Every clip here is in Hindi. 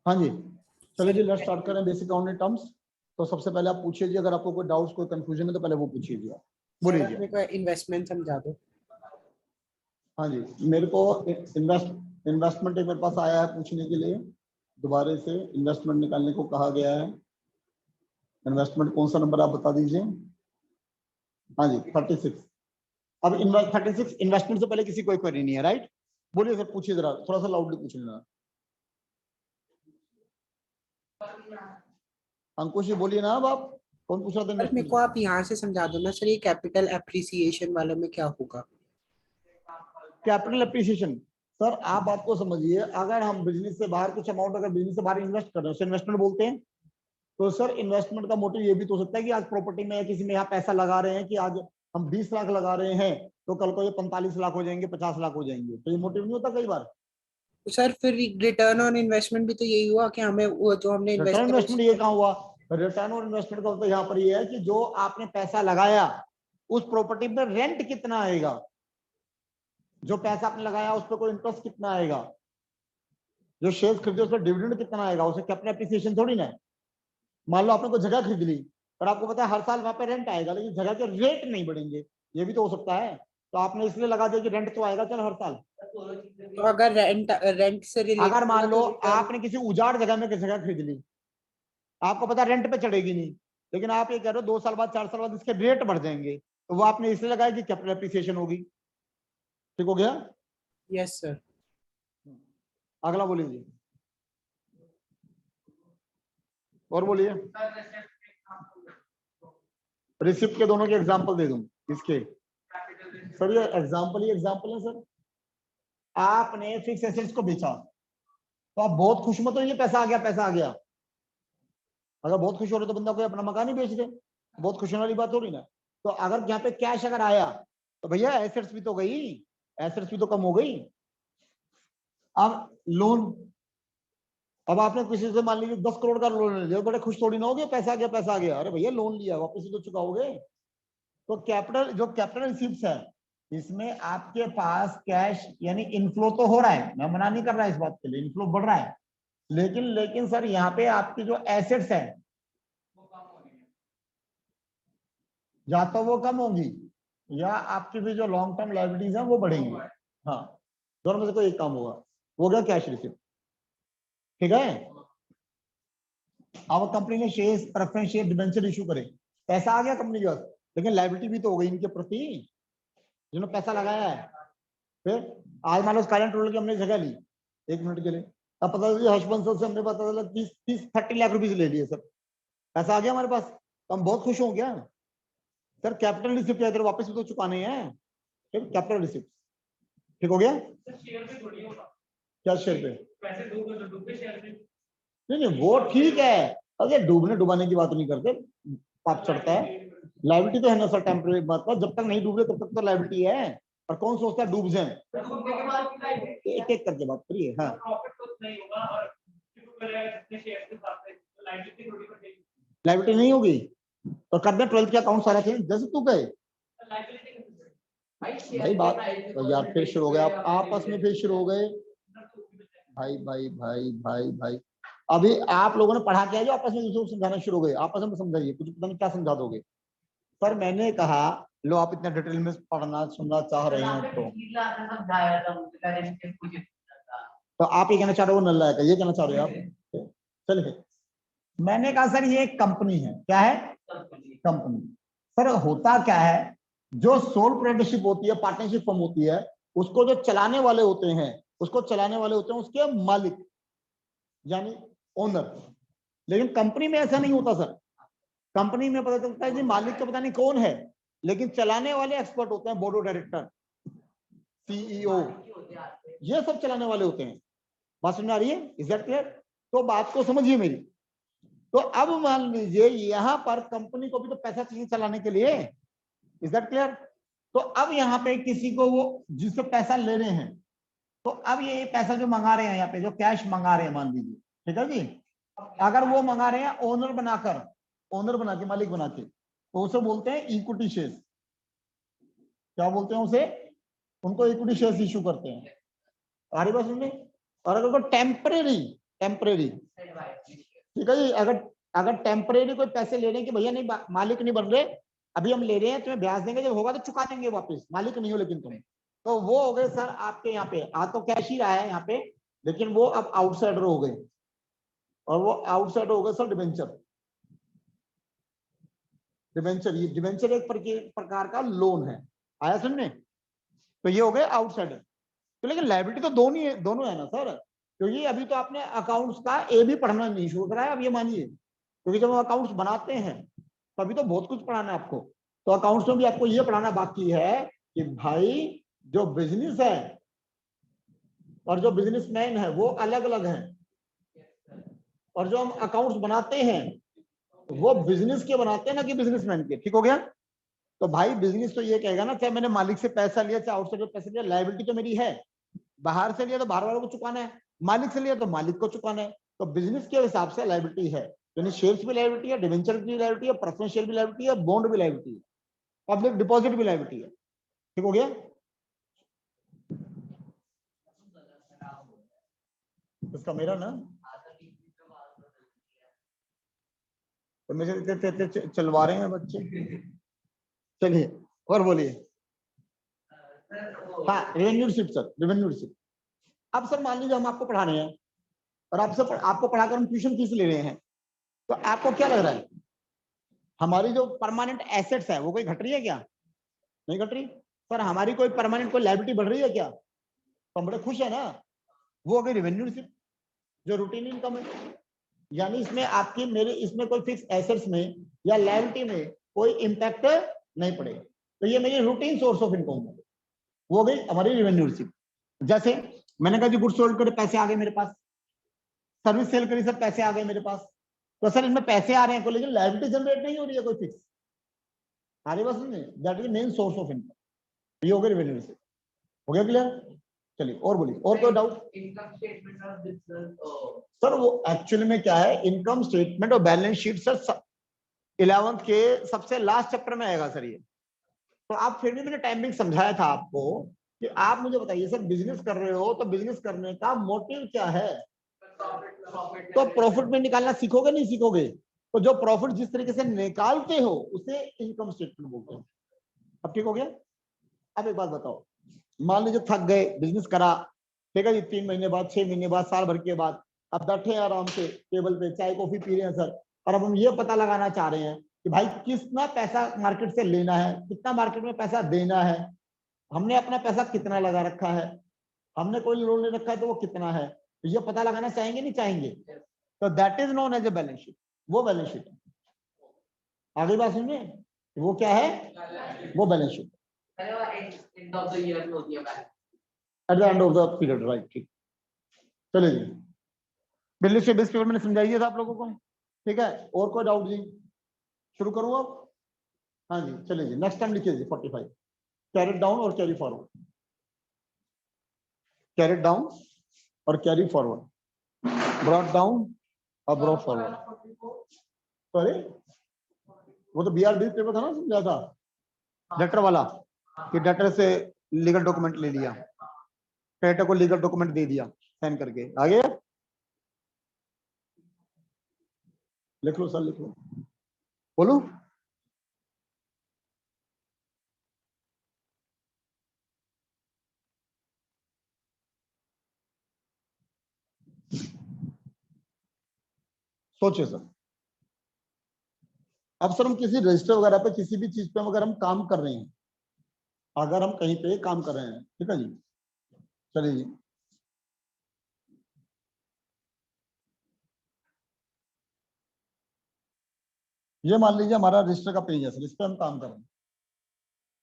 हाँ जी, चलिए जी, लेट्स स्टार्ट करें बेसिक अकाउंटिंग टर्म्स। तो सबसे पहले आप पूछिए जी, अगर आपको कोई डाउट्स कोई कंफ्यूजन है तो पहले वो पूछिए जी, आप बोलिए जी। मेरे को इन्वेस्टमेंट समझा दो। हाँ जी, मेरे को इन्वेस्टमेंट एक मेरे पास आया है पूछने के लिए, दोबारा से इन्वेस्टमेंट निकालने को कहा गया है। इन्वेस्टमेंट कौन सा नंबर आप बता दीजिए। हाँ जी 36। अब 36 इन्वेस्टमेंट से पहले किसी कोई क्वेरी नहीं है, राइट? बोलिए सर, पूछिए जरा, थोड़ा सा लाउडली पूछ लेना। अंकुश जी बोलिए ना, अब आप कौन पूछ रहा था पर मेरे इन्वेस्टमेंट को से? आप यहाँ से समझा दो ना सर, ये कैपिटल एप्रिसिएशन वाले में क्या होगा? कैपिटल एप्रिसिएशन, सर आप बात को समझिए, अगर हम बिजनेस से बाहर कुछ अमाउंट अगर बिजनेस से बाहर इन्वेस्ट कर रहे हैं उसे इन्वेस्टमेंट बोलते हैं। तो सर इन्वेस्टमेंट का मोटिव ये भी तो हो सकता है कि आज प्रॉपर्टी में या किसी में यहाँ पैसा लगा रहे हैं कि आज हम 20 लाख लगा रहे हैं तो कल को ये 45 लाख हो जाएंगे, 50 लाख हो जाएंगे, तो ये मोटिव नहीं होता कई बार। तो सर फिर रिटर्न ऑन इन्वेस्टमेंट भी तो यही हुआ कि हमें वो जो हमने इन्वेस्ट रिटर्न करा इन्वेस्टमेंट ये कहाँ हुआ? रिटर्न और इन्वेस्टमेंट का मतलब यहाँ पर ये है कि जो आपने पैसा लगाया उस प्रॉपर्टी में रेंट कितना आएगा, जो पैसा आपने लगाया उस पर कोई इंटरेस्ट कितना आएगा, जो शेयर खरीदे उस पर डिविडेंड कितना आएगा, उसे कैपिटल एप्रिसिएशन थोड़ी ना है। मान लो आपने कोई जगह खरीद ली पर आपको पता है हर साल वहां पे रेंट आएगा लेकिन जगह के रेट नहीं बढ़ेंगे, ये भी तो हो सकता है। तो आपने इसलिए लगा दिया कि रेंट तो आएगा चलो हर साल। तो अगर रेंट से अगर रिलेटेड होगा मान लो तो रिटर्न। आपने किसी उजाड़ जगह में जगह खरीद ली, आपको पता रेंट पे चढ़ेगी नहीं, लेकिन आप ये कह रहे हो 2 साल बाद 4 साल बाद इसके रेट बढ़ जाएंगे, तो वो आपने इसलिए लगाया कि कैपिटल एप्रिसिएशन होगी। ठीक हो गया? Yes sir. अगला बोलिए जी, और बोलिए। रिसिप्ट के दोनों के एग्जाम्पल दे दूं इसके? सर ये एग्जाम्पल ही एग्जाम्पल है सर। आपने फिक्स एसेट्स को बेचा तो आप बहुत खुश मत हो, ये पैसा आ गया पैसा आ गया। अगर बहुत खुश हो रहे तो बंदा कोई अपना मकान ही बेच दे, बहुत खुश होने वाली बात हो रही ना। तो अगर यहाँ पे कैश अगर आया तो भैया एसेट्स भी तो गई, एसेट्स भी तो कम हो गई। अब लोन, अब आपने किसी से मान लीजिए 10 करोड़ का लोन ले लिया, बड़े खुश थोड़ी ना हो गए पैसा आ गया पैसा आ गया, अरे भैया लोन लिया वापस ही तो चुकाओगे। तो कैपिटल जो कैपिटल रिसीप्ट्स है इसमें आपके पास कैश यानी इनफ्लो तो हो रहा है, मैं मना नहीं कर रहा इस बात के लिए, इनफ्लो बढ़ रहा है, लेकिन लेकिन सर यहाँ पे आपकी जो एसेट्स है या तो वो कम होगी या आपकी भी जो लॉन्ग टर्म लायबिलिटीज है वो बढ़ेंगी। हाँ, दोनों में से कोई एक काम होगा। वो गया कैश रिसीप्ट, ठीक है। अब कंपनी ने share preference share debenture issue करे, पैसा आ गया कंपनी के पास, लेकिन लायबिलिटी भी तो हो गई इनके प्रति जिन्होंने पैसा लगाया है। फिर आज मान लो स्काइलाइट रोड की हमने जगह ली 1 मिनट के लिए, अब पता चला हर्षबंसल से हमने पता चला 30 लाख रुपीज ले लिए सर, पैसा आ गया हमारे पास, तो हम बहुत खुश हो गया सर। कैपिटल रिसिप्ट इधर वापस भी तो चुकाने हैं, फिर कैपिटल रिसिप्ट। ठीक हो गया? क्या शेयर पे? नहीं नहीं वो ठीक है, अगर डूबने डुबाने की बात नहीं करते, पाप चढ़ता है। लाइबिलिटी तो है ना सर टेम्परेरी बात का, जब तक नहीं डूबे तब तक तो लाइबिलिटी है। और कौन सोचता है डूब जाए? एक एक करके बात करिए। हाँ, लाइबिलिटी नहीं होगी तो कर दे 12th के अकाउंट सारा चेंज जैसे तू गए भाई। बात तो यार फिर शुरू हो गया, आप आपस में फिर शुरू हो गए भाई भाई भाई भाई भाई। अभी आप लोगों ने पढ़ा क्या है जो आपस में दूसरों को समझाना शुरू हो गए? आपस में समझाइए, कुछ पता नहीं क्या समझा दोगे। पर मैंने कहा लो आप इतना डिटेल में पढ़ना सुनना चाह रहे हैं तो आप ये कहना चाह रहे हो नल्ला है, ये कहना चाह रहे हो आप? चलिए, मैंने कहा सर ये एक कंपनी है। क्या है? कंपनी। सर होता क्या है, जो सोल प्रोप्राइटरशिप होती है, पार्टनरशिप फॉर्म होती है, उसको जो चलाने वाले होते हैं, उसको चलाने वाले होते हैं उसके मालिक यानी ओनर। लेकिन कंपनी में ऐसा नहीं होता सर। कंपनी में पता चलता है जी मालिक का पता नहीं कौन है, लेकिन चलाने वाले एक्सपर्ट होते हैं, बोर्ड ऑफ डायरेक्टर, सीईओ, ये सब चलाने वाले होते हैं। बात समझ आ रही है? Is that clear? तो बात को समझिए मेरी। तो अब मान लीजिए यहां पर कंपनी को भी तो पैसा चाहिए चलाने के लिए, इज दैट क्लियर? तो अब यहाँ पे किसी को वो जिससे पैसा ले रहे हैं, तो अब ये पैसा जो मंगा रहे हैं यहाँ पे जो कैश मंगा रहे हैं मान लीजिए, ठीक है जी, अगर वो मंगा रहे हैं ओनर बनाकर, ओनर बना के मालिक बना के, तो उसे बोलते हैं इक्विटी शेयर। क्या बोलते हैं उसे? उनको इक्विटी शेयर इशू करते हैं। आ रही बात सुनने? और अगर टेम्परेरी टेम्परेरी, ठीक है जी। अगर अगर टेम्परेरी कोई पैसे ले रहे हैं कि भैया नहीं मालिक नहीं बन रहे, अभी हम ले रहे हैं, तुम्हें ब्याज देंगे, जब होगा तो चुका देंगे वापस, मालिक नहीं हो लेकिन तुम, तो वो हो गए सर आपके यहाँ पे। आ तो कैश ही रहा है यहाँ पे, लेकिन वो अब आउटसाइडर हो गए, और वो आउटसाइडर हो गए सर डिबेंचर। डिबेंचर, ये डिबेंचर एक प्रकार का लोन है, आया समझने। तो ये हो गए आउटसाइडर। तो लेकिन लायबिलिटी तो दोनों है ना सर, क्योंकि अभी तो आपने अकाउंट्स का ए भी पढ़ना नहीं शुरू करा है, अब ये मानिए, क्योंकि जब हम अकाउंट्स बनाते हैं तो अभी तो बहुत कुछ पढ़ाना है आपको। तो अकाउंट्स में भी आपको ये पढ़ाना बाकी है कि भाई जो बिजनेस है और जो बिजनेसमैन है वो अलग अलग है, और जो हम अकाउंट्स बनाते हैं वो बिजनेस के बनाते हैं ना कि बिजनेसमैन के, ठीक हो गया। तो भाई बिजनेस तो ये कहेगा ना, चाहे मैंने मालिक से पैसा लिया चाहे आउटसाइड से पैसा लिया, लायबिलिटी तो मेरी है। बाहर से लिया तो बाहर वालों को चुकाना है, मालिक से लिया तो मालिक को चुकाना है। तो बिजनेस के हिसाब से लायबिलिटी है, यानी शेयर्स भी लायबिलिटी है, डिवेंचर भी लायबिलिटी है, प्रेफरेंस शेयर भी लायबिलिटी है, बॉन्ड भी लायबिलिटी है, पब्लिक डिपॉजिट भी लायबिलिटी है, ठीक हो गया। इसका मेरा ना तो मुझे चलवा रहे हैं बच्चे। चलिए और बोलिए। हाँ revenue receipt sir, revenue receipt. अब सर मान लीजिए हम आपको पढ़ा रहे हैं और आपको पढ़ाकर हम ट्यूशन फीस ले रहे हैं, तो आपको क्या लग रहा है हमारी जो परमानेंट एसेट्स है वो कोई घट रही है क्या? नहीं घट रही। सर हमारी कोई परमानेंट कोई लायबिलिटी बढ़ रही है क्या? तो हम बड़े खुश है ना। वो हो गई रेवेन्यू रिसिप्ट, जो रूटीन इनकम है। यानी इसमें आपकी मेरे इसमें कोई फिक्स एसेट्स में या लायबिलिटी में कोई इंपैक्ट नहीं पड़ेगा, तो ये मेरी रूटीन सोर्स ऑफ इनकम है, वो हो गई हमारी रेवेन्यू रिसिप्ट। जैसे मैंने कहा जी गुड्स सोल्ड करे पैसे आ गए मेरे पास, सर्विस सेल करी सर पैसे आ गए मेरे पास, तो सर इनमें पैसे आ रहे हैं, लेकिन लायबिलिटी जनरेट नहीं हो रही है कोई फिक्स, आ रही बस नहीं, that is main source of income, ये हो गया रेवेन्यू रिसिप्ट। हो गया क्लियर? चलिए और बोलिए, और कोई डाउट? इनकम स्टेटमेंट और बिजनेस सर वो एक्चुअली में क्या है, इनकम स्टेटमेंट और बैलेंस शीट सर 11th के सबसे लास्ट चैप्टर में आएगा सर ये। तो आप फिर भी मैंने टाइमिंग समझाया था आपको कि आप मुझे बताइए सर बिजनेस कर रहे हो तो बिजनेस करने का मोटिव क्या है? तो प्रॉफिट में निकालना सीखोगे नहीं सीखोगे, तो जो प्रॉफिट जिस तरीके से निकालते हो उसे इनकम स्टेटमेंट बोलते हैं। अब ठीक हो गया। अब एक बात बताओ, मान लीजिए थक गए, बिजनेस करा, ठीक है जी, 3 महीने बाद, 6 महीने बाद, साल भर के बाद, अब बैठे आराम से टेबल पे चाय कॉफी पी रहे हैं सर, और अब हम ये पता लगाना चाह रहे हैं कि भाई कितना पैसा मार्केट से लेना है, कितना मार्केट में पैसा देना है, हमने अपना पैसा कितना लगा रखा है, हमने कोई लोन ले रखा है तो वो कितना है, तो ये पता लगाना चाहेंगे नहीं चाहेंगे? तो that is known as a balance sheet, वो बैलेंस शीट है। आगे बात सुनिए, वो क्या है? वो balance sheet end of the year में होती है balance. At the end of the period, right, ठीक। चलिए जी, बिजनेस से बेस पेपर मैंने समझाई दिया था आप लोगों को, ठीक है। और कोई डाउट जी? शुरू करूं अब? हाँ जी चलिए जी, नेक्स्ट टाइम लिखिए जी 45, कैरी डाउन और कैरी फॉरवर्ड, कैरी डाउन और कैरी फॉरवर्ड, ब्रॉट डाउन और ब्रॉट फॉरवर्ड। सॉरी वो तो BRB पेपर था ना, समझा था डेटर वाला, कि डेटर से लीगल डॉक्यूमेंट ले लिया, क्रेडिटर को लीगल डॉक्यूमेंट दे दिया साइन करके, आगे लिख लो सर, लिख लो, बोलो। सोचिए सर, अब सर हम किसी रजिस्टर वगैरह पे किसी भी चीज पे अगर हम काम कर रहे हैं, अगर हम कहीं पे काम कर रहे हैं, ठीक है जी, चलिए जी, ये मान लीजिए हमारा रजिस्टर का पेज है सर, इस पे हम काम कर रहे हैं।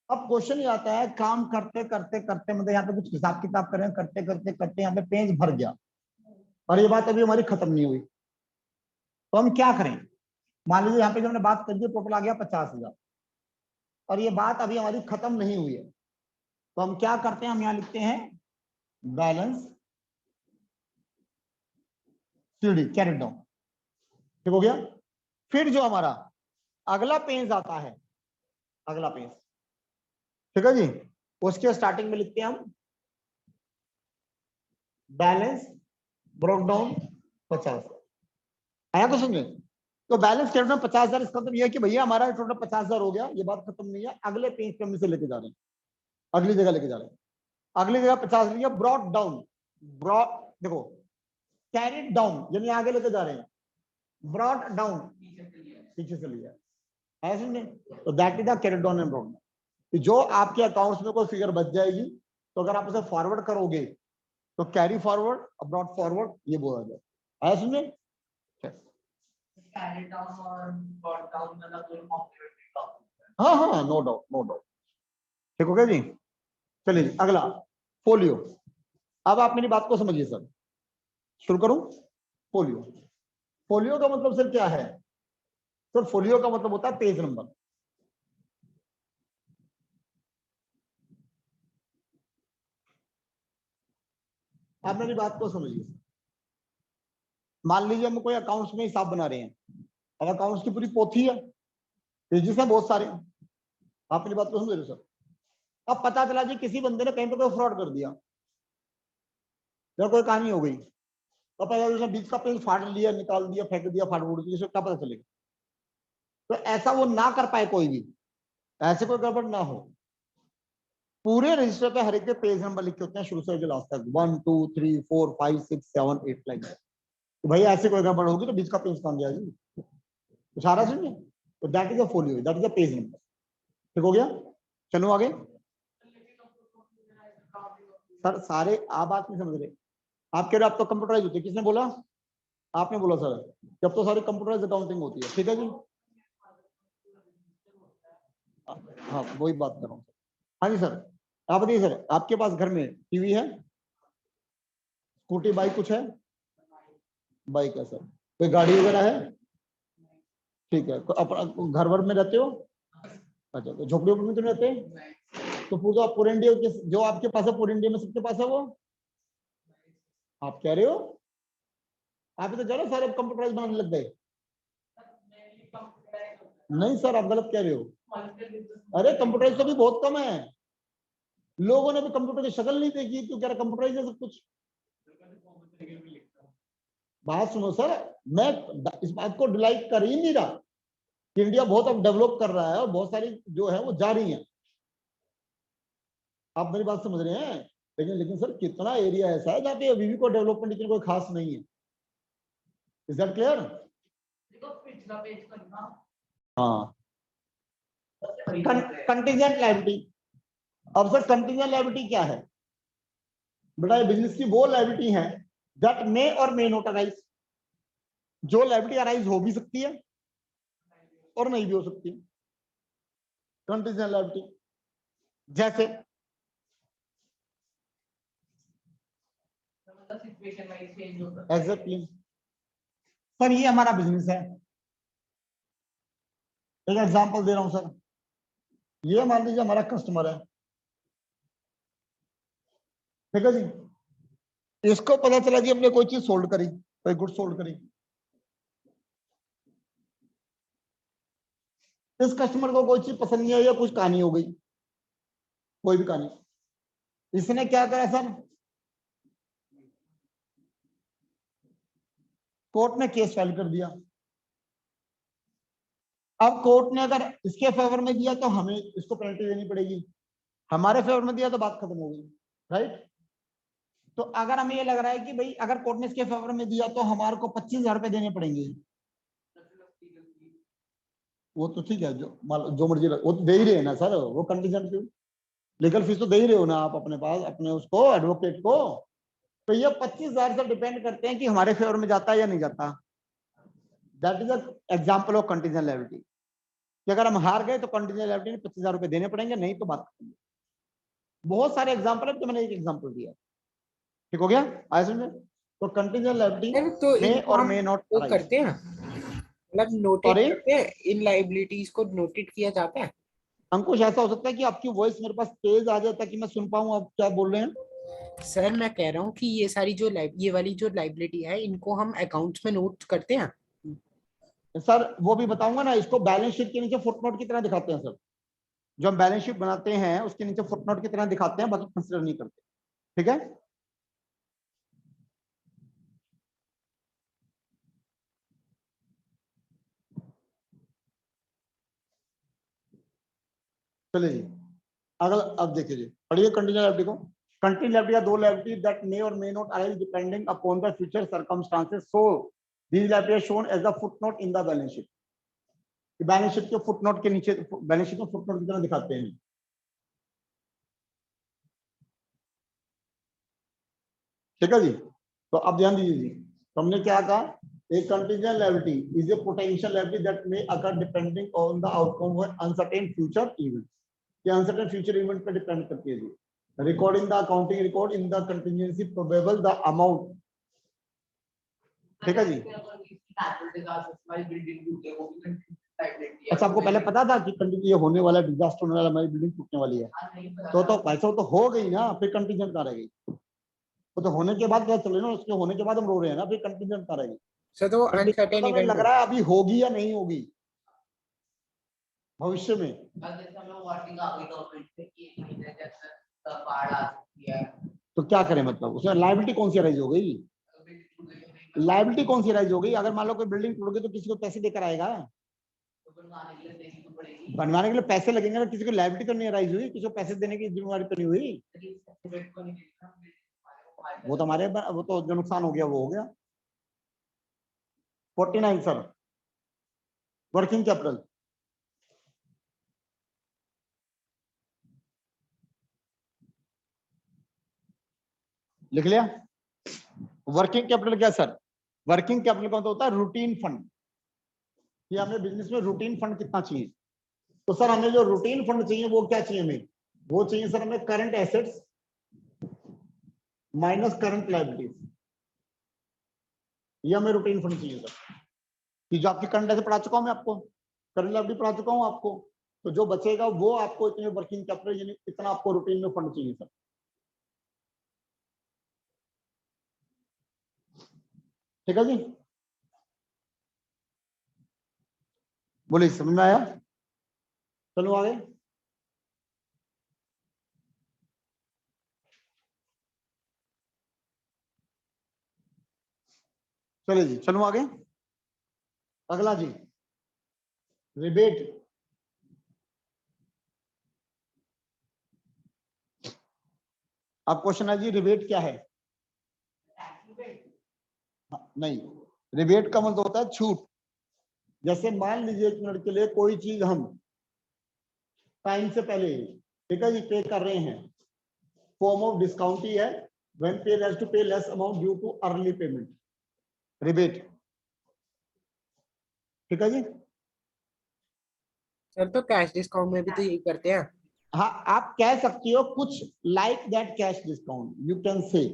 अब क्वेश्चन ये आता है, काम करते करते करते मतलब यहाँ पे कुछ हिसाब किताब कर रहे हैं, करते करते करते यहाँ पे पेज भर गया और ये बात अभी हमारी खत्म नहीं हुई, तो हम क्या करें? मान लीजिए यहाँ पे जो हमने बात कर दी टोटल आ गया 50,000 और ये बात अभी हमारी खत्म नहीं हुई है, तो हम क्या करते हैं, हम यहाँ लिखते हैं बैलेंस सीडी कैरेट डाउन, ठीक हो गया। फिर जो हमारा अगला पेज आता है, अगला पेज, ठीक है जी, उसके स्टार्टिंग में लिखते हैं हम बैलेंस ब्रोक डाउन 50 आया कुछ समझे? तो बैलेंस क्रेडिट में 50,000, इसका मतलब यह है कि भैया हमारा टोटल 50,000 हो गया, ये बात खत्म नहीं है, अगले पेज पे हम इसे लेके जा रहे हैं, अगली जगह लेके जा रहे हैं, अगली जगह 50 लिया, ब्रॉड डाउन, ब्रॉड देखो कैरिड डाउन यानी आगे लेके जा रहे हैं, ब्रॉड डाउन पीछे से लिया है समझे? तो that is the carried down and brought. जो आपके अकाउंट्स में कोई फिगर बच जाएगी तो अगर आप उसे फॉरवर्ड करोगे तो कैरी फॉरवर्ड, ब्रॉड फॉरवर्ड ये बोला जाए, है समझे? Carry down और brought down मतलब कोई complementary document है। हाँ हाँ, नो डाउट नो डाउट, ठीक हो गया जी। चलिए जी, अगला फोलियो। अब आप मेरी बात को समझिए सर, शुरू करूं? फोलियो, फोलियो का मतलब सर क्या है? सर फोलियो का मतलब होता है पेज नंबर। आप मेरी बात को समझिए, मान लीजिए हम कोई अकाउंट्स में हिसाब बना रहे हैं, अब अकाउंट्स की पूरी पोथी है, पेजेस हैं बहुत सारे, आप मेरी बात को समझ रहे हो सर? अब पता चला जी किसी बंदे ने कहीं पे कोई फ्रॉड कर दिया या कोई कहानी हो गई, तो पता चला बीच का पेज फाड़ लिया, निकाल दिया, फेंक दिया, फाड़ फूड़ दिया, क्या पता चलेगा? तो ऐसा वो ना कर पाए कोई भी, ऐसे कोई गड़बड़ ना हो। पूरे रजिस्टर पे हर एक के पेज नंबर लिखे होते हैं शुरू से लास्ट तक, 1 2 3 4 5 6 7 8 लाइन। तो भाई ऐसे कोई गड़बड़ होगी तो बीच का पेज कौन गया जी? कुछ आ रहा सुनिए, तो that is a folio, that is a page number. ठीक हो गया? चलो आगे सर। सारे आप बात नहीं समझ रहे, आप कह रहे आप तो कंप्यूटराइज होती है, किसने बोला? आपने बोला सर, जब तो सारी कंप्यूटराइज अकाउंटिंग होती है, ठीक है जी। हाँ वही बात कर रहा हूँ। हाँ जी सर, आप बताइए सर, आपके पास घर में टीवी है, स्कूटी बाइक कुछ है? बाइक है सर। कोई गाड़ी वगैरह है? ठीक है। घर भर में रहते हो? अच्छा, तो झोपड़ी में तो नहीं रहते? तो पूरा पूरे इंडिया जो आपके पास है, पूरे इंडिया में सबके पास है वो? आप कह रहे हो आप तो जरा सारे कंप्यूटराइज बनाने लग गए। नहीं सर, आप गलत कह रहे हो। अरे कंप्यूटराइज तो भी बहुत कम है, लोगों ने भी कंप्यूटर की शक्ल नहीं देखी, क्यों कह रहा कंप्यूटराइज है सब कुछ। बात सुनो सर, मैं इस बात को डिलाई कर ही नहीं रहा कि इंडिया बहुत अब डेवलप कर रहा है और बहुत सारी जो है वो जा रही है, आप मेरी बात समझ रहे हैं? लेकिन लेकिन सर कितना एरिया ऐसा है जहाँ पे अभी भी कोई डेवलपमेंट की कोई खास नहीं है। Is that clear? देखो पिछला पेज करना। हाँ, कंटीजेंट लायबिलिटी। अब सर कंटीजेंट लायबिलिटी क्या है? बेटा ये बिजनेस की वो लायबिलिटी है that may or may not arise, जो लायबिलिटी अराइज हो भी सकती है और नहीं भी हो सकती। कंटीजेंट लायबिलिटी जैसे सिचुएशन वाइज चेंज हो सकता है। एग्जैक्टली सर, ये हमारा बिजनेस है, एक एग्जांपल दे रहा हूं सर, ये मान लीजिए हमारा कस्टमर है, ठीक है जी। इसको पता चला जी हमने कोई चीज सोल्ड करी, कोई गुड सोल्ड करी, इस कस्टमर को कोई चीज पसंद नहीं आई या कुछ कहानी हो गई, कोई भी कहानी, इसने क्या करा सर? कोर्ट में केस फाइल कर दिया। अब कोर्ट ने अगर इसके फेवर में दिया तो हमें इसको पेनल्टी देनी पड़ेगी, हमारे फेवर में दिया तो बात खत्म हो गई, राइट? तो अगर हमें ये लग रहा है कि भाई अगर कोर्ट ने इसके फेवर में दिया तो हमारे को 25,000 रुपए देने पड़ेंगे, वो तो ठीक है, जो मर्जी वो तो दे ही रहे हैं ना सर, वो कंटीजेंट क्यों? लीगल फीस तो दे ही रहे हो ना आप अपने पास, अपने उसको एडवोकेट को। तो ये 25,000 से डिपेंड करते हैं कि हमारे फेवर में जाता है या नहीं जाता। That is example of contingent liability, कि अगर हम हार गए तो कंटीजेंट लायबिलिटी 25,000 रुपए देने पड़ेंगे, नहीं तो बात खत्म। बहुत सारे एग्जाम्पल है, तो मैंने एक एग्जाम्पल दिया, ठीक हो गया? आया समझ में? तो कंटीजेंट लायबिलिटी तो मे इनको और हम मे नॉट वो अराइज। करते हैं, मतलब नोटेट सॉरी करते हैं, इन लाइबिलिटीज को नोटेट किया जाता है। अंकुश, ऐसा हो सकता है कि आपकी वॉइस मेरे पास तेज आ जाए ताकि मैं सुन पाऊं आप क्या बोल रहे हैं। सर मैं कह रहा हूँ कि ये सारी जो ये वाली जो लाइबिलिटी है इनको हम अकाउंट्स में नोट करते हैं। सर वो भी बताऊंगा ना, इसको बैलेंस शीट के नीचे फुटनोट की तरह दिखाते हैं सर, जो हम बैलेंस शीट बनाते हैं उसके नीचे फुटनोट की तरह दिखाते हैं, बाकी कंसिडर नहीं करते, ठीक है? चलिए जी, अगला अब देखिए जी, पढ़िए कंटिन्यू लायबिलिटी को। कंटिन्यू लायबिलिटी या दो liability that may or may not arise depending upon the future circumstances, so these liability are shown as the footnote in the balance sheet. Balance sheet के फुटनोट के नीचे, बैलेंस शीट में फुटनोट की तरह दिखाते हैं। ठीक है जी, तो अब ध्यान दीजिए जी, तो हमने क्या कहा, a contingent liability is a potential liability that may occur depending on the outcome of uncertain future event। ये uncertain future event पे डिपेंड करती है जी। Recording the accounting record in the contingency probable the amount। ठीक है जी। अच्छा, आपको पहले पता था कि ये होने वाला डिजास्टर होने वाला, हमारी बिल्डिंग टूटने वाली है, तो पैसा तो हो गई ना, फिर कंटीजेंट कहाँ रहेगी? वो तो होने के बाद क्या चले ना, उसके होने के बाद हम रो रहे हैं ना, फिर कंटीजेंट कहाँ रहेगी? सर तो अनसर्टेन तो इवेंट लग रहा है अभी होगी या नहीं होगी भविष्य में। तो क्या करें, मतलब उसमें लायबिलिटी कौन सी राइज हो गई? लायबिलिटी कौन सी राइज हो गई? अगर मान लो कोई बिल्डिंग टूट गई तो किसी को पैसे देकर आएगा? बनवाने के लिए पैसे लगेंगे ना, किसी को लायबिलिटी तो नहीं राइज हुई, किसी को पैसे देने की जिम्मेवारी तो नहीं हुई। वो तो हमारे, वो तो जो नुकसान हो गया वो हो गया। 49 सर, वर्किंग कैपिटल। लिख लिया? वर्किंग कैपिटल क्या सर? वर्किंग कैपिटल कौन सा होता है? Routine fund. ये हमें बिजनेस में रूटीन फंड कितना चाहिए? तो सर हमें जो रूटीन फंड चाहिए वो क्या चाहिए हमें? वो चाहिए सर हमें current assets minus current liabilities. ये हमें रूटीन फंड चाहिए सर, कि जो आपकी करंट एसेट पढ़ा चुका हूं मैं आपको, करंट लायबिलिटी पढ़ा चुका हूं आपको, तो जो बचेगा वो आपको इतने वर्किंग कैपिटल, यानी इतना आपको रूटीन में फंड चाहिए सर। ठीक है जी, बोलिए समझ में आया? चलो आगे। चलिए जी, चलो आगे। अगला जी, रिबेट। अब क्वेश्चन है जी, रिबेट क्या है? नहीं, रिबेट का मतलब होता है छूट। जैसे मान लीजिए एक मिनट के लिए कोई चीज हम टाइम से पहले, ठीक है जी, पे कर रहे हैं, फॉर्म ऑफ डिस्काउंट ही है, व्हेन पेयर हैज टू पे less amount due too early payment, rebate. ठीक है जी। सर तो कैश डिस्काउंट में भी तो यही करते हैं। हाँ, आप कह सकती हो कुछ like that cash discount, you can say.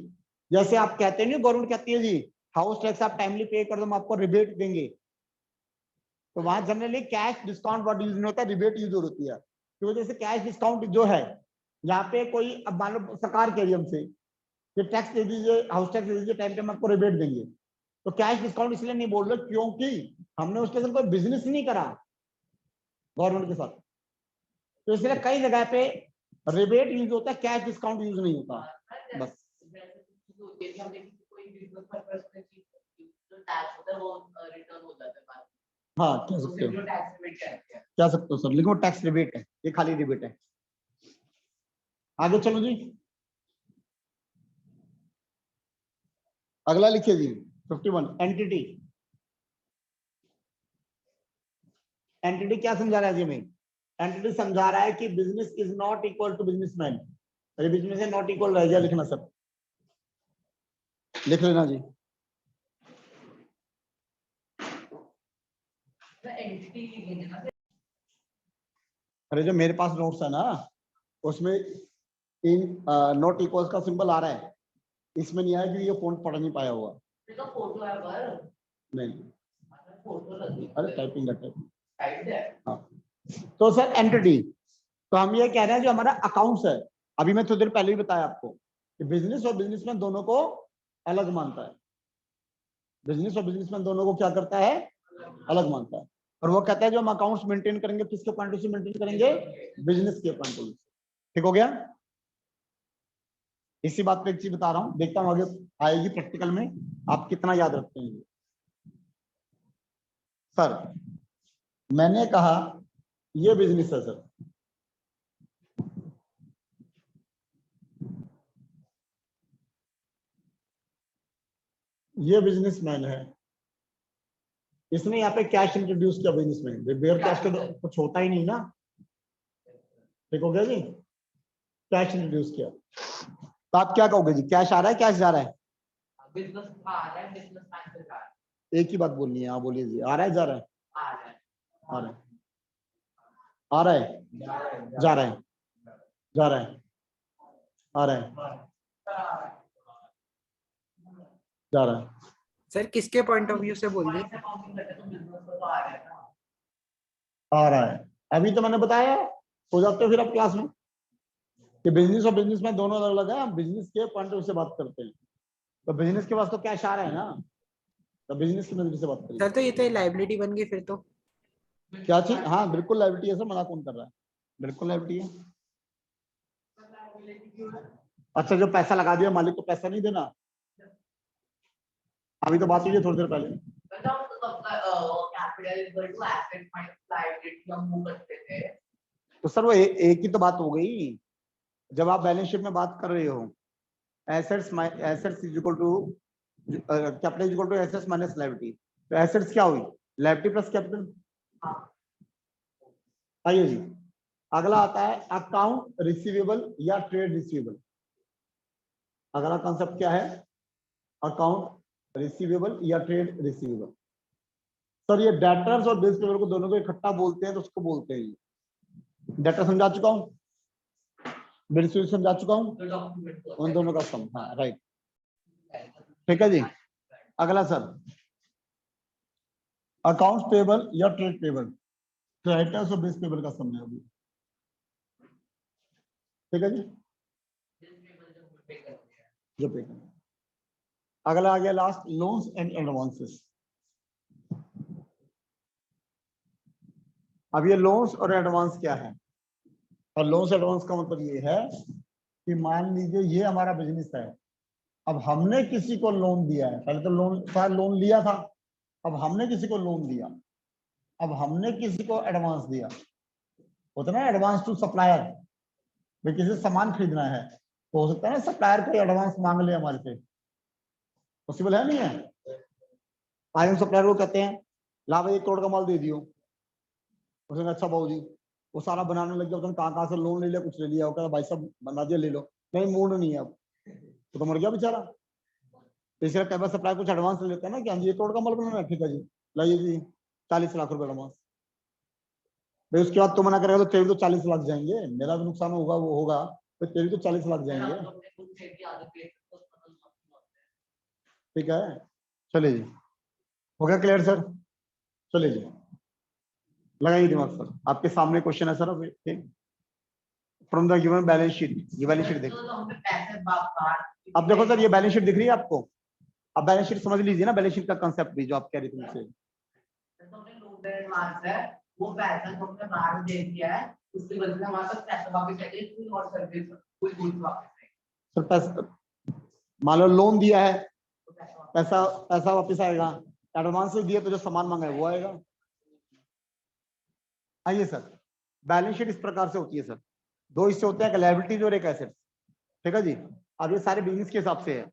जैसे आप कहते हैं, गवर्नमेंट कहती है जी हाउस टैक्स आप टाइमली पे कर दो, हम आपको रिबेट देंगे, तो वहां generally cash discount word use नहीं होता, रिबेट यूज होती है। तो जैसे कैश डिस्काउंट जो है, यहाँ पे कोई, अब मान लो सरकार कह रही है हमसे कि टैक्स दे दीजिए, हाउस टैक्स दे दीजिए टाइम पे, हम आपको रिबेट देंगे, तो कैश डिस्काउंट इसलिए नहीं बोल रहे क्योंकि हमने उसके साथ कोई बिजनेस नहीं करा गवर्नमेंट के साथ, तो इसलिए कई जगह पे रिबेट यूज होता है, कैश डिस्काउंट यूज नहीं होता बस। हाँ, कह सकते हो, कह सकते हो सर, लेकिन वो टैक्स रिबेट है, ये खाली रिबेट है। आगे चलो जी, अगला लिखिए जी, 51 एंटिटी। एंटिटी क्या समझा रहा है जी हमें? एंटिटी समझा रहा है कि business is not equal to businessman. अरे बिजनेस है नॉट इक्वल रह गया, लिखना सर, लिख लेना जी। अरे जो मेरे पास नोट्स है ना, उसमें इन नॉट इक्वल का सिंबल आ रहा है, इसमें नहीं आया कि ये फोन पढ़ नहीं पाया हुआ। नहीं, अरे टाइपिंग हाँ। तो सर एंटिटी, तो हम ये कह रहे हैं जो हमारा अकाउंट्स है, अभी मैं थोड़ी देर पहले ही बताया आपको कि बिजनेस और बिजनेसमैन दोनों को अलग मानता है। बिजनेस और बिजनेसमैन दोनों को क्या करता है? अलग मानता है। और वो कहता है जो हम अकाउंट्स मेंटेन करेंगे, किसके पॉइंट ऑफ व्यू से मेंटेन करेंगे? बिजनेस के पॉइंट ऑफ व्यू से। ठीक हो गया? इसी बात पे एक चीज बता रहा हूं, देखता हूं आगे आएगी प्रैक्टिकल में आप कितना याद रखते हैं। सर मैंने कहा ये बिजनेस है सर, ये बिजनेसमैन है, इसने यहाँ पे कैश इंट्रोड्यूस किया बिजनेसमैन, बेयर कैश का तो कुछ होता ही नहीं ना, ठीक हो गया जी, कैश इंट्रोड्यूस किया। तो आप क्या कहोगे जी, कैश आ रहा है कैश जा रहा है? बिजनेस आ रहा है, बिजनेस मैन से जा रहा है। एक ही बात बोलनी है, हाँ बोलिए जी, आ रहा है जा रहा है? आ रहा है, आ रहा है, आ रहा है, जा रहा है, जा रहा है, आ रहा है, जा रहा है। सर किसके पॉइंट ऑफ व्यू से बोल रहे हैं? ऐसे काउंटिंग करते तो बिजनेस को तो आ रहा है ना। आ रहा है, अभी तो मैंने बताया, हो जाते हो फिर आप क्लास में कि बिजनेस और बिजनेस में दोनों अलग अलग है, हम बिजनेस के पॉइंट ऑफ व्यू से बात करते हैं, तो बिजनेस के पास तो कैश आ रहा है ना, तो बिजनेस की नजर से बात करेंगे। सर तो ये तो लाइबिलिटी बन गई फिर तो। क्या चीज? हाँ बिल्कुल लाइबिलिटी है सर, मना कौन कर रहा है, बिल्कुल लाइबिलिटी है। अच्छा, जो पैसा लगा दिया मालिक को पैसा नहीं देना, अभी तो बात हुई है थोड़ी देर पहले। Capital equal to asset minus liability हम मूव करते थे। तो सर वो एक ही तो बात हो गई, जब आप बैलेंस शीट में बात कर रहे हो, assets is equal to capital is equal to assets minus liability, तो एसेट्स क्या हुई? Liability plus capital. आइए जी, अगला आता है अकाउंट रिसीवेबल या ट्रेड रिसीवेबल। अगला कॉन्सेप्ट क्या है? अकाउंट रिसीवेबल या ट्रेड रिसीवेबल। सर ये डेटर्स और बिल्स पेबल को दोनों को इकट्ठा बोलते हैं, तो उसको बोलते हैं, डेटर समझा चुका हूं, बिल्स पेबल समझा चुका हूं, उन दोनों का सम। हाँ राइट, ठीक है जी। अगला सर, अकाउंट्स पेबल या ट्रेड पेबल, क्रेडिटर्स और बिल्स पेबल का सम है अभी, ठीक है जी, जो पे करना। अगला आ गया लास्ट, लोन्स एंड एडवांसेस। अब ये लोन्स और एडवांस क्या है? और लोन्स एडवांस का मतलब ये है कि मान लीजिए ये हमारा बिजनेस है, अब हमने किसी को लोन दिया है, पहले तो लोन लिया था, अब हमने किसी को लोन दिया, अब हमने किसी को एडवांस दिया, होता ना एडवांस टू सप्लायर, भाई किसी से सामान खरीदना है तो हो सकता है ना सप्लायर को एडवांस मांग ले हमारे से, पॉसिबल है नहीं है? आज हम सप्लायर को कहते हैं ला भाई 1 करोड़ का माल दे दियो, उसने अच्छा बाबू जी, वो सारा बनाने लग गया, कहाँ से लोन ले लिया, कुछ ले लिया, कहता भाई साहब बना दिया ले लो, नहीं मूड नहीं है अब, तो मर गया बेचारा। तो इसलिए कई बार सप्लायर कुछ एडवांस ले लेते हैं ना कि हाँ जी 1 करोड़ का माल बनाना है, ठीक है जी लाइए जी 40 लाख रुपए एडवांस, भाई उसके बाद तो मना करेगा तो तेरे तो 40 लाख जाएंगे, मेरा भी नुकसान होगा वो होगा, तो तेरे तो 40 लाख जाएंगे, ठीक है। चलिए जी, हो गया क्लियर सर? चलिए जी, लगाइए दिमाग सर, आपके सामने क्वेश्चन है सर अभी, ठीक, from the given balance sheet, ये बैलेंस शीट देखो, अब देखो सर ये बैलेंस शीट दिख रही है आपको, अब बैलेंस शीट समझ लीजिए ना, बैलेंस शीट का कांसेप्ट भी जो आप कह रहे थे मुझसे, वो पैसा तो हमने बाहर दे दिया है, उसके बदले हमारे पास पैसा वापस आएगा, कोई और सर्विस कोई गुड्स वापस आएगा। सर पैसा मान लो लोन दिया है, पैसा पैसा वापस आएगा, एडवांस दिया तो जो सामान मांगा है वो आएगा। आइए सर, बैलेंस शीट इस प्रकार से होती है सर, दो हिस्से होते हैं, एक लायबिलिटीज और एक एसेट्स, ठीक है जी। अब ये सारे बिजनेस के हिसाब से है,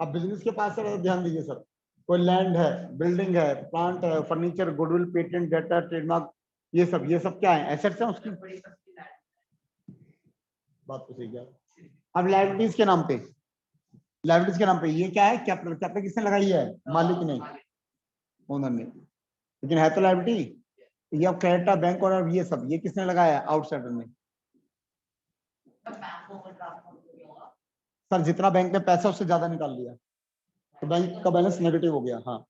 अब बिजनेस के पास सर ध्यान दीजिए सर, कोई लैंड है, बिल्डिंग है, प्लांट है, furniture, goodwill, patent, data, trademark, ये सब क्या है? एसेट्स हैं उसकी, बात तो सही है। अब लायबिलिटीज के नाम पे, लायबिलिटीज के नाम पे ये क्या है? कैपिटल, कैपिटल किसने लगाई है? मालिक ने, ओनर ने, लेकिन है तो लायबिलिटी। ये अब क्रेडिटर, बैंक और ये सब ये किसने लगाया? आउटसाइडर ने। सर जितना बैंक ने पैसा उससे ज्यादा निकाल लिया तो बैंक का बैलेंस नेगेटिव हो गया, हाँ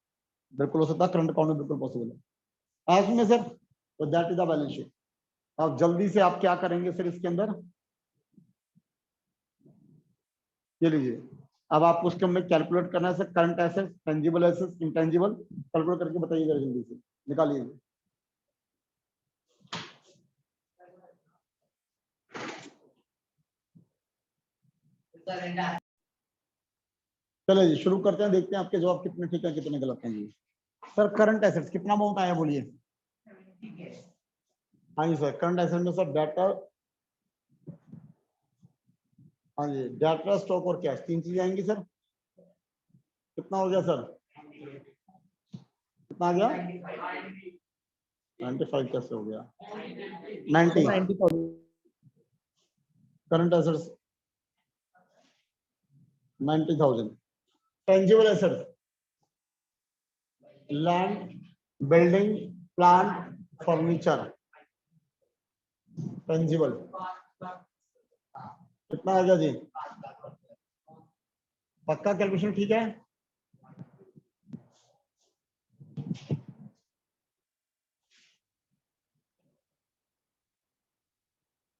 बिल्कुल हो सकता है, करंट अकाउंट में बिल्कुल पॉसिबल है आज में सर, तो that is the balance sheet. अब जल्दी से आप क्या करेंगे सर इसके अंदर, ये लीजिए, अब आप उसके में कैलकुलेट करना है sir, current assets, tangible assets, intangible, calculate करके बताइएगा जल्दी से, निकालिए। चलिए जी शुरू करते हैं, देखते हैं आपके जवाब कितने ठीक है कितने गलत हैं जी। सर करंट एसेट्स कितना अमाउंट आया बोलिए? हाँ जी सर, करंट एसेट में सर डेटर, हाँ जी डेटर, स्टॉक और कैश, तीन चीजें आएंगी सर, कितना हो गया सर? कितना आ गया? 95 कैसे हो गया? 90 90,000 current assets 90,000। Tangible assets land, building, plant, furniture, tangible कितना आ गया जी? पक्का कैलकुलेशन ठीक है?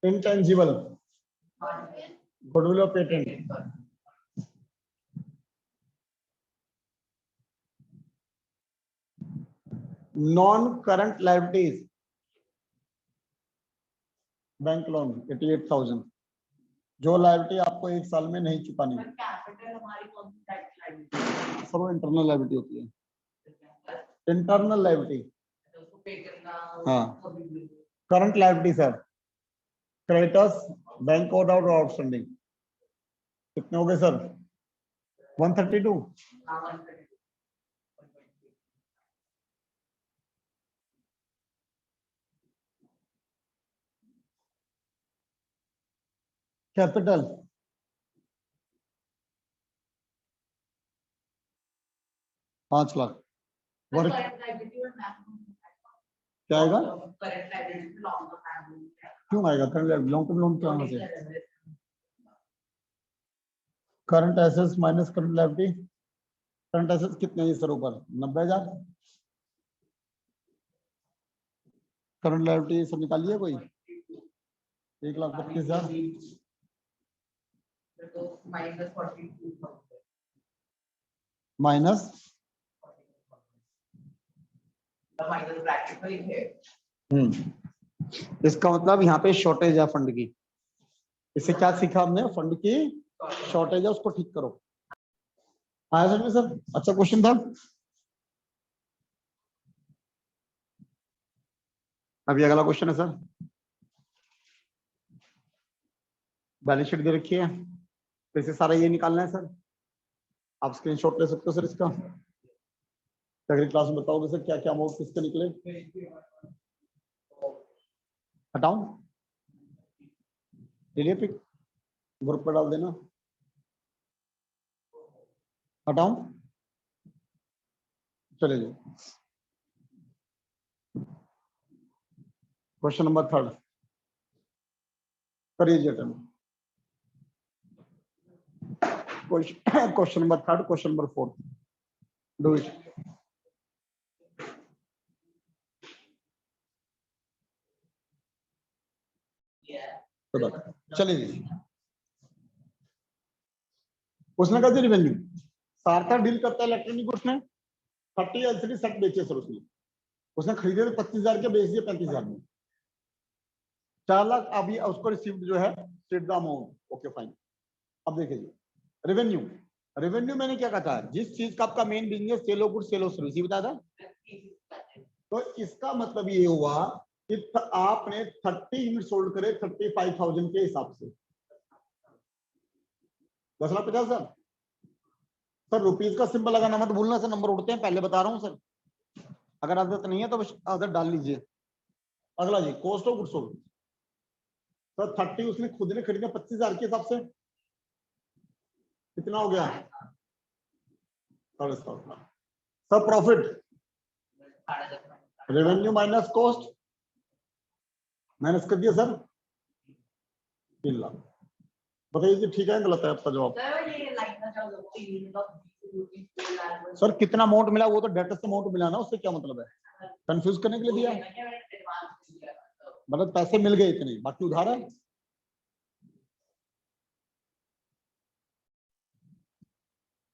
इंटेंजिबल गुडविल और patent non current liabilities bank loan 88,000 जो लायबिलिटी आपको एक साल में नहीं चुकानी। कैपिटल हमारी कौन सी टाइप की लाइबिलिटी सब इंटरनल लायबिलिटी होती है। इंटरनल लायबिलिटी है? उसको पे करना। हाँ। कभी current liability sir creditors bank over और आउटस्टैंडिंग कितने हो गए सर? 132। कैपिटल ₹5 लाख। वर्क क्या आएगा? क्यों आएगा? करंट लॉन्ग टर्म लोन क्या होना चाहिए? Current assets minus current liability. Current assets कितने हैं सर ऊपर? 90,000। करंट लायबिलिटी सब निकालिए कोई 1,32,000 माइनस इसका मतलब यहाँ पे शॉर्टेज है फंड की। इससे क्या सीखा हमने? फंड की शॉर्टेज है उसको ठीक करो। आया समझ में सर? अच्छा क्वेश्चन था। अभी अगला क्वेश्चन है सर। बैलेंस शीट दे रखी है तो इसे सारा ये निकालना है सर। आप स्क्रीनशॉट ले सकते हो सर इसका। अगली क्लास में बताओगे सर क्या क्या अमाउंट किसके निकले। हटाऊं? ले लिया पिक? ग्रुप पर डाल देना। हटाऊं? चले जाओ। क्वेश्चन नंबर 3 करिए जी attempt. Question number 3 question number 4 do it. चलिए जी। उसने कहा रिवेन्यू सार्थक डील करता है इलेक्ट्रॉनिक गुड्स में 30 एलसीडी सेट बेचे सर। उसने खरीदे तो 25,000 के, बेच दिए 35,000 में। 4 लाख अभी उसको रिसीव्ड जो है state the amount. Okay fine. अब देखिए जी रेवेन्यू। रेवेन्यू मैंने क्या कहा था? जिस चीज का आपका main business sale of goods sale of service बताया था। तो इसका मतलब ये हुआ कि आपने 30 यूनिट सोल्ड करे 35,000 के हिसाब से 10,50,000 सर। रुपीज का सिंबल लगाना मत भूलना सर, नंबर उड़ते हैं पहले बता रहा हूं सर। अगर आदत नहीं है तो आदत डाल लीजिए। अगला जी cost of goods sold sir 30 उसने खुद ने खरीदा 25,000 के हिसाब से कितना हो गया? Sir profit revenue minus cost minus कर दिया सर 3 लाख। बताइए जी ठीक है गलत है आपका जवाब? सर कितना अमाउंट मिला वो तो डेटा से अमाउंट मिला ना, उससे क्या मतलब है? कंफ्यूज करने के लिए दिया, मतलब पैसे मिल गए इतने बाकी उधार है।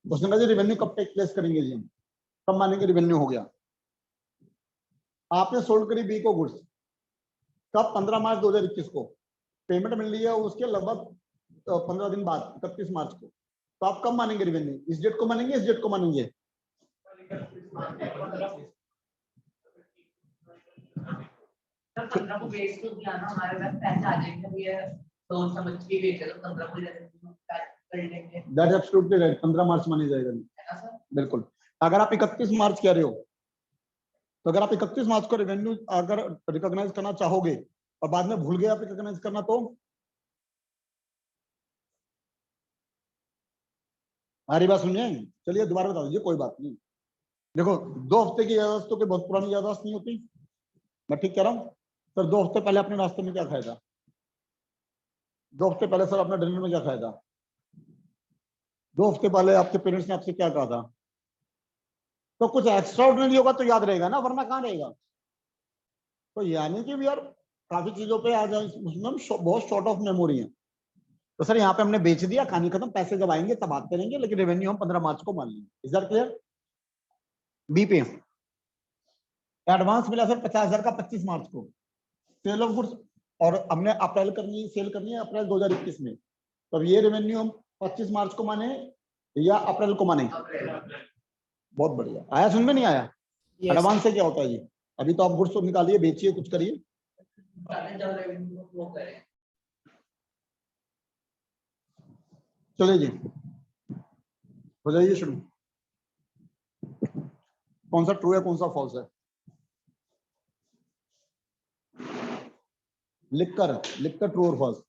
उसने कहा रिवेन्यू कब टेक प्लेस करेंगे जी हम, कब मानेंगे रिवेन्यू हो गया? आपने सोल्ड करी बी को गुड्स कब? 15 मार्च 2021 को। पेमेंट मिल रही है उसके लगभग 15 दिन बाद 31 मार्च को। तो आप कब मानेंगे रिवेन्यू? इस डेट को मानेंगे इस डेट को मानेंगे? को बेच तो दिया ना, हमारे पास पैसे आ जाएंगे, ये सोच समझ के बेचे तो 15 को कर लेंगे। That absolutely right. 15 मार्च माने जाएगा। है ना सर? बिल्कुल। अगर आप 31 मार्च कह रहे हो, तो अगर आप 31 मार्च को रेवेन्यू अगर रिकॉग्नाइज करना चाहोगे और बाद में भूल गए आप रिकॉग्नाइज करना, तो हमारी बात सुनिए, चलिए दोबारा बता दीजिए, कोई बात नहीं। देखो 2 हफ्ते की याददाश्त तो कोई बहुत पुरानी याददाश्त नहीं होती, मैं ठीक कह रहा हूँ सर। 2 हफ्ते पहले अपने नाश्ते में क्या खाया था? 2 हफ्ते पहले सर अपने डिनर में क्या खाया था? 2 हफ्ते पहले आपके पेरेंट्स ने आपसे क्या कहा था? तो कुछ एक्स्ट्रा ऑर्डिनरी होगा तो याद रहेगा ना, वरना कहाँ रहेगा? तो यानी कि भी यार काफी चीजों पे आ जाए बहुत शॉर्ट ऑफ मेमोरी है। तो सर यहाँ पे हमने बेच दिया, कहानी खत्म, पैसे जब आएंगे तब बात करेंगे, लेकिन रेवेन्यू हम 15 मार्च को मान लेंगे। Is that clear? बी पे एडवांस मिला सर 50,000 का 25 मार्च को, सेल ऑफ गुड्स, और हमने अप्रैल करनी, सेल करनी है अप्रैल 2021 में। तो अब ये रेवेन्यू हम 25 मार्च को माने या अप्रैल को माने? बहुत बढ़िया। आया समझ में? नहीं आया? Yes. एडवांस से क्या होता है जी? अभी तो आप गुड्स तो निकालिए, बेचिए, कुछ करिए। जब रेवेन्यू को करें चलिए जी, हो जाइए शुरू। कौन सा ट्रू है कौन सा फॉल्स है? लिखकर ट्रू और फॉल्स।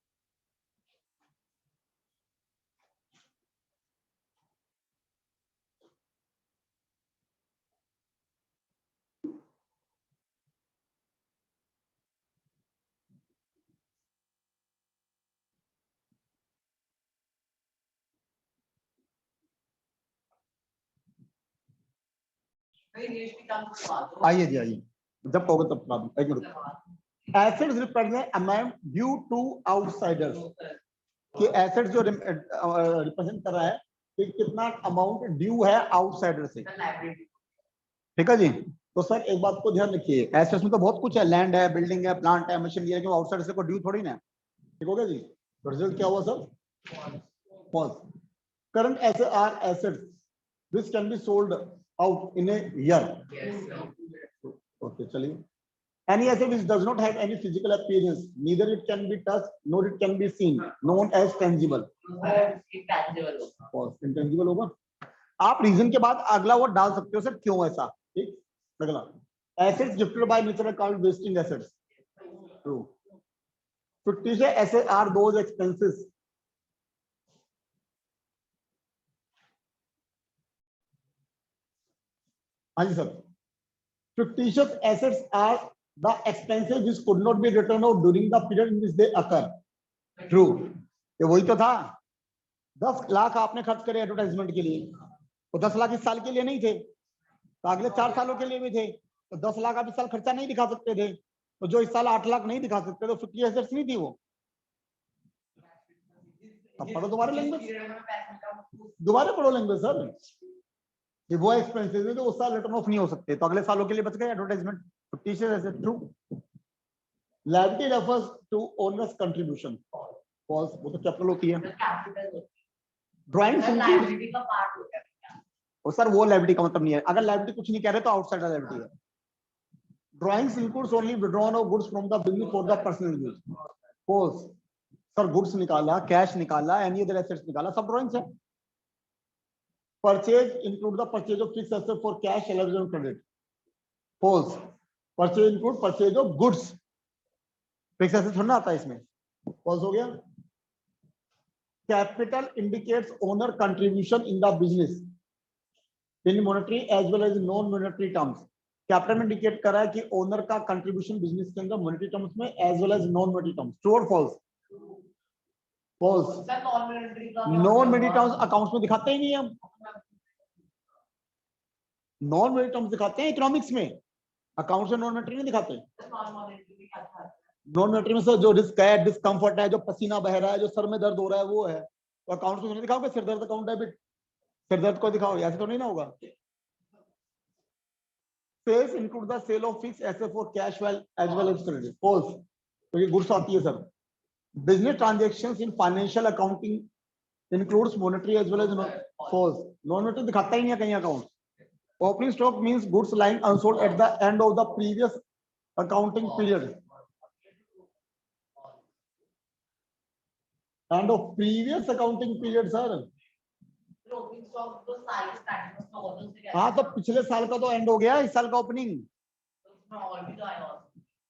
आइए जी, आइए, जब कहोगे तब बता दूं। एक minute. Assets represent amount due to outsiders, कि एसेट्स जो रिप्रेजेंट कर रहा है कि कितना अमाउंट ड्यू है आउटसाइडर से। ठीक है जी। तो सर एक बात को ध्यान रखिए, एसेट्स में तो बहुत कुछ है, लैंड है, बिल्डिंग है, प्लांट है, मशीनरी है, जो आउटसाइडर से को ड्यू थोड़ी ना। ठीक हो गया जी। तो रिजल्ट क्या हुआ sir? Falls. Current asset are assets which can be sold out in a year. Okay, चलिए। Any asset which does not have any physical appearance, neither it can be touched nor it can be seen, known as tangible. Intangible होगा। आप रीजन के बाद अगला वर्ड डाल सकते हो सर, क्यों ऐसा। ठीक, अगला assets gifted by nature are called wasting assets. True. Fictitious assets are those expenses. हाँ जी sir. Fictitious assets are the expenses which could not be written off during the period in which they occur. True. ये वही तो था। 10 लाख आपने खर्च करे एडवर्टाइजमेंट के लिए, तो 10 लाख इस साल के लिए नहीं थे, तो अगले 4 सालों के लिए भी थे। तो 10 लाख आप इस साल खर्चा नहीं दिखा सकते थे, तो जो इस साल 8 लाख नहीं दिखा सकते, तो फिफ्टी एसेट्स नहीं थी वो। अब पढ़ो दोबारा लैंग्वेज, दोबारा पढ़ो लैंग्वेज सर। कि वो एक्सपेंसेस है जो उस साल रिटर्न ऑफ नहीं हो सकते, तो अगले सालों के लिए बच गए advertisement. Fifty assets true. Liability refers to owners contribution. False, वो तो कैपिटल होती है। ड्राइंग्स लायबिलिटी का पार्ट होता है। और सर वो लायबिलिटी का मतलब नहीं है, अगर लायबिलिटी कुछ नहीं कह रहे तो आउटसाइडर लायबिलिटी है। Drawings includes only withdrawn of goods from the business for the personal use. False. Sir goods निकाला, कैश निकाला, एनी अदर एसेट्स निकाला, सब ड्राइंग्स है। Purchase include the purchase of fixed asset for cash, salaries and credit. False. Purchase include purchase of goods, fixed asset थोड़ा आता है इसमें। फॉल्स हो गया। Capital indicates owner contribution in the business in monetary as well as non-monetary terms. Capital में इंडिकेट कर रहा है कि ओनर का कंट्रीब्यूशन बिजनेस के अंदर मॉनेटरी टर्म्स में as well as non monetary terms. True और false? False. Non monetary terms accounts में दिखाते ही नहीं हम, नॉन मॉनेटरी टर्म्स दिखाते हैं इकोनॉमिक्स में, अकाउंट्स में नॉन मॉनेटरी नहीं दिखाते। नॉन मॉनेटरी में सर जो रिस्क है, डिस्कम्फर्ट है, जो पसीना बह रहा है, जो सर में दर्द हो रहा है, वो है। तो अकाउंट्स में नहीं दिखाओगे सिर दर्द अकाउंट डेबिट, सिर दर्द को दिखाओ, ऐसे तो नहीं ना होगा। Sales include the sale of fixed asset for cash as well as credit. False. तो ये गुड्स आती है sir. Business transactions in financial accounting includes monetary as well as false. Non-monetary दिखाता ही नहीं है कहीं account. Opening stock means goods lying unsold at the end of the previous accounting period. End of previous accounting period, sir. Closing stock तो सारे स्टार्टिंग में स्टॉक होते हैं, उससे क्या हाँ तो पिछले साल का तो एंड हो गया, इस साल का ओपनिंग। उसमें और भी तो आया और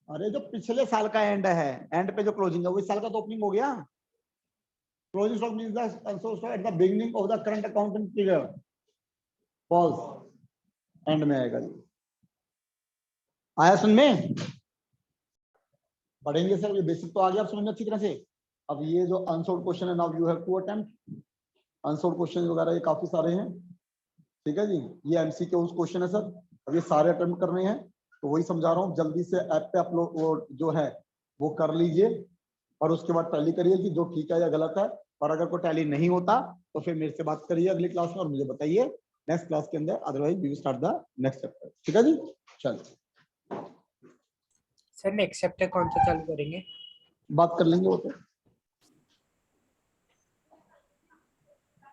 अरे जो पिछले साल का एंड है, एंड पे जो क्लोजिंग है वो इस साल का तो ओपनिंग हो गया। Closing stock means the unsold at the beginning of the current accounting period. False, end में आएगा ये। आया सुन में? पढ़ेंगे सर, ये बेसिक तो आ गया आप समझ में अच्छी तरह से। अब ये जो अनसोल्ड क्वेश्चन है, now you have to attempt. Unsold question वगैरह ये काफी सारे हैं, ठीक है जी। ये एमसीक्यू क्वेश्चन है सर, अब ये सारे अटेम्प्ट करने हैं, तो वही समझा रहा हूँ। जल्दी से ऐप पे अपलोड वो जो है वो कर लीजिए, और उसके बाद टैली करिए कि जो ठीक है या गलत है। और अगर कोई टैली नहीं होता तो फिर मेरे से बात करिए अगली क्लास में और मुझे बताइए नेक्स्ट क्लास के अंदर, otherwise we will start the next chapter. ठीक है जी, चलिए सर नेक्स्ट चैप्टर कौन सा चालू करेंगे? बात कर लेंगे वो तो।